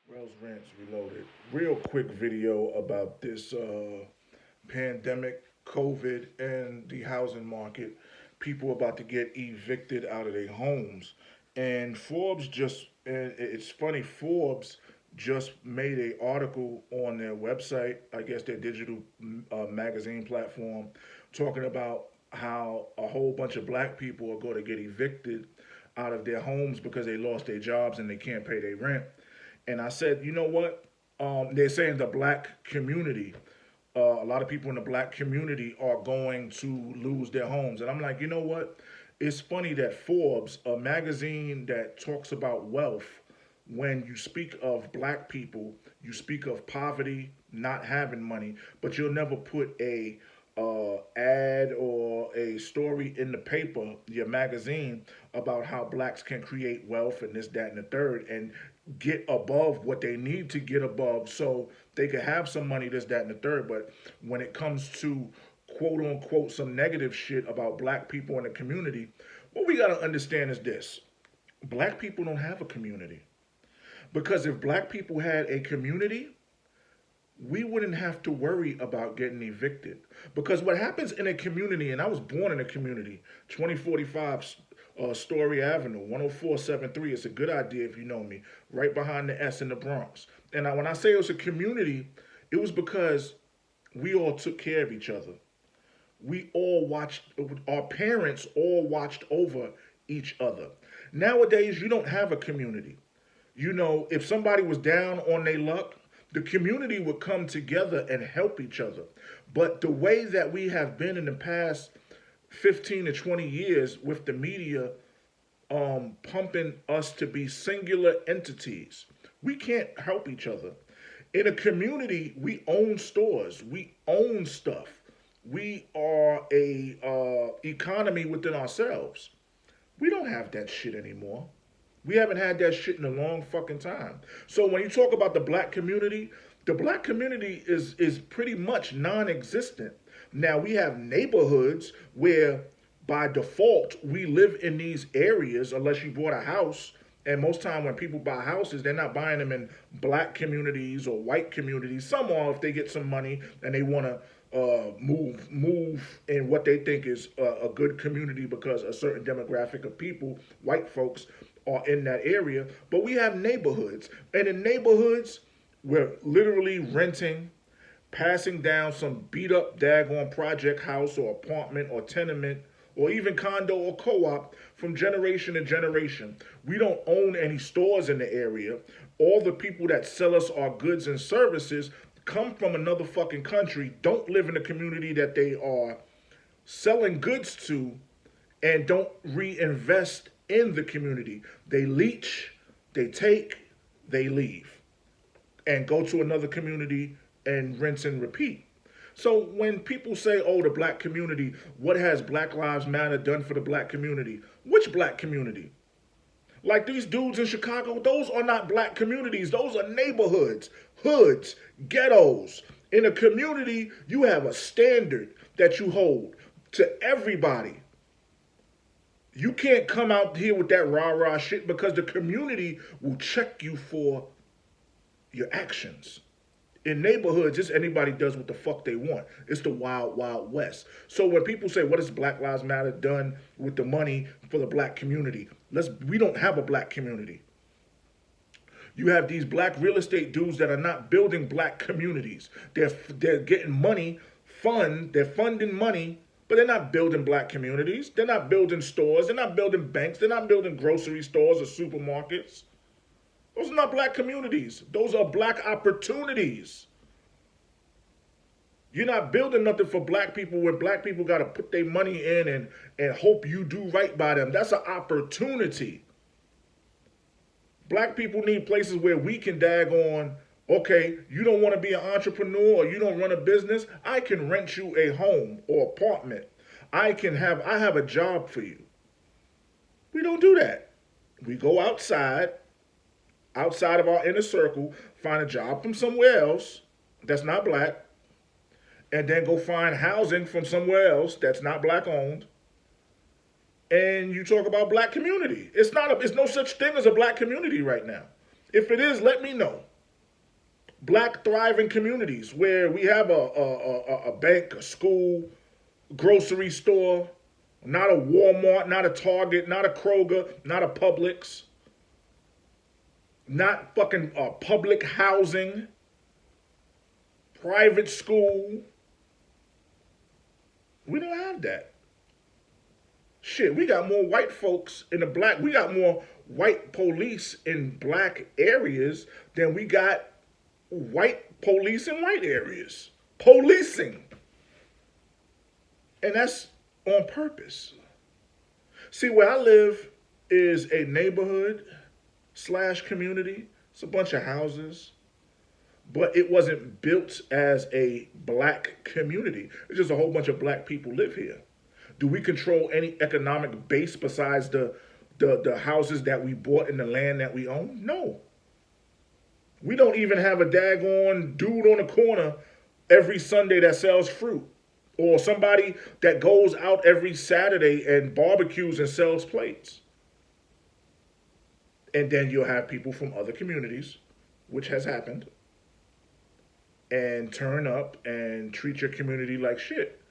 Rails Rants Reloaded. Real quick video about this pandemic, COVID, and the housing market. People about to get evicted out of their homes. And Forbes just, and it's funny, Forbes just made an article on their website, I guess their digital magazine platform, talking about how a whole bunch of black people are going to get evicted out of their homes because they lost their jobs and they can't pay their rent. And I said, you know what? They're saying the black community, a lot of people in the black community are going to lose their homes. And I'm like, you know what? It's funny that Forbes, a magazine that talks about wealth, when you speak of black people, you speak of poverty, not having money, but you'll never put a ad or a story in the paper, your magazine, about how blacks can create wealth and this, that, and the third, and get above what they need to get above so they could have some money, this, that, and the third. But when it comes to quote unquote some negative shit about black people in the community, what we got to understand is this: black people don't have a community. Because if black people had a community, we wouldn't have to worry about getting evicted. Because what happens in a community, and I was born in a community, 2045 Story Avenue, 10473. It's a good idea if you know me, right behind the S in the Bronx. And when I say it was a community, it was because we all took care of each other. We all watched, our parents all watched over each other. Nowadays, you don't have a community. You know, if somebody was down on their luck, the community would come together and help each other. But the way that we have been in the past 15 to 20 years with the media pumping us to be singular entities, we can't help each other. In a community, we own stores, we own stuff. We are a economy within ourselves. We don't have that shit anymore. We haven't had that shit in a long fucking time. So when you talk about the black community is pretty much non-existent. Now we have neighborhoods where by default we live in these areas unless you bought a house. And most time when people buy houses, they're not buying them in black communities or white communities. Some are if they get some money and they want to move in what they think is a good community because a certain demographic of people, white folks, are in that area. But we have neighborhoods, and in neighborhoods, we're literally renting, passing down some beat up daggone project house or apartment or tenement or even condo or co-op from generation to generation. We don't own any stores in the area. All the people that sell us our goods and services come from another fucking country, don't live in the community that they are selling goods to, and don't reinvest in the community. They leech, they take, they leave, and go to another community and rinse and repeat. So when people say, oh, the black community, what has Black Lives Matter done for the black community? Which black community? Like these dudes in Chicago, those are not black communities. Those are neighborhoods, hoods, ghettos. In a community, you have a standard that you hold to everybody. You can't come out here with that rah rah shit because the community will check you for your actions. In neighborhoods, just anybody does what the fuck they want. It's the wild, wild west. So when people say, what has Black Lives Matter done with the money for the black community? We don't have a black community. You have these black real estate dudes that are not building black communities. They're getting money, they're funding money, but they're not building black communities. They're not building stores. They're not building banks. They're not building grocery stores or supermarkets. Those are not black communities. Those are black opportunities. You're not building nothing for black people when black people got to put their money in and hope you do right by them. That's an opportunity. Black people need places where we can dag on, okay, you don't want to be an entrepreneur or you don't run a business, I can rent you a home or apartment. I have a job for you. We don't do that. We go outside of our inner circle, find a job from somewhere else that's not black, and then go find housing from somewhere else that's not black owned. And you talk about black community. It's no such thing as a black community right now. If it is, let me know. black thriving communities where we have a bank, a school, grocery store, not a Walmart, not a Target, not a Kroger, not a Publix, not fucking public housing, private school. We don't have that. Shit, we got more white folks in the black. We got more white police in black areas than we got white police in white areas. Policing. And that's on purpose. See, where I live is a neighborhood slash community. It's a bunch of houses, but it wasn't built as a black community. It's just a whole bunch of black people live here. Do we control any economic base besides the houses that we bought and the land that we own? No. We don't even have a daggone dude on the corner every Sunday that sells fruit, or somebody that goes out every Saturday and barbecues and sells plates. And then you'll have people from other communities, which has happened, and turn up and treat your community like shit.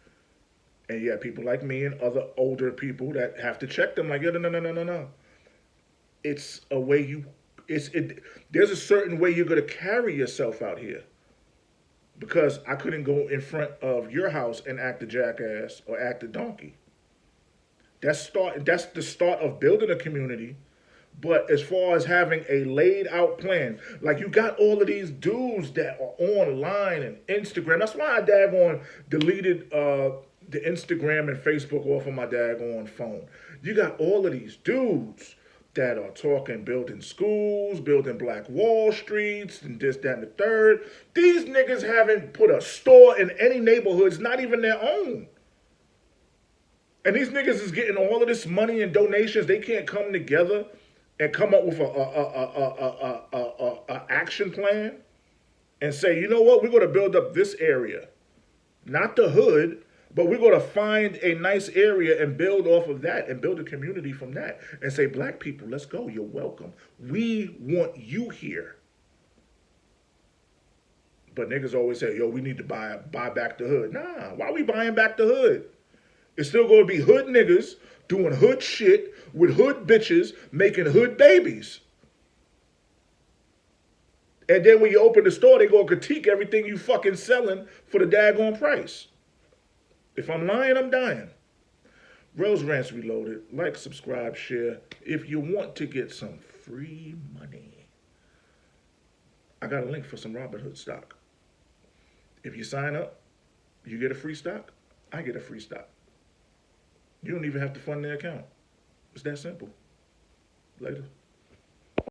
And you have people like me and other older people that have to check them like, no, no, no, no, no, no. It's a way there's a certain way you're going to carry yourself out here. Because I couldn't go in front of your house and act a jackass or act a donkey. That's the start of building a community. But as far as having a laid out plan, like you got all of these dudes that are online and Instagram. That's why I daggone deleted the Instagram and Facebook off of my daggone phone. You got all of these dudes that are talking building schools, building Black Wall Streets, and this, that, and the third. These niggas haven't put a store in any neighborhoods, not even their own. And these niggas is getting all of this money and donations. They can't come together and come up with a action plan and say, you know what, we're going to build up this area. Not the hood, but we're going to find a nice area and build off of that and build a community from that and say, black people, let's go. You're welcome. We want you here. But niggas always say, yo, we need to buy back the hood. Nah, why are we buying back the hood? It's still going to be hood niggas doing hood shit with hood bitches making hood babies. And then when you open the store, they going to critique everything you fucking selling for the daggone price. If I'm lying, I'm dying. Rose Rants Reloaded. Like, subscribe, share. If you want to get some free money, I got a link for some Robinhood stock. If you sign up, you get a free stock, I get a free stock. You don't even have to fund the account. It's that simple. Later.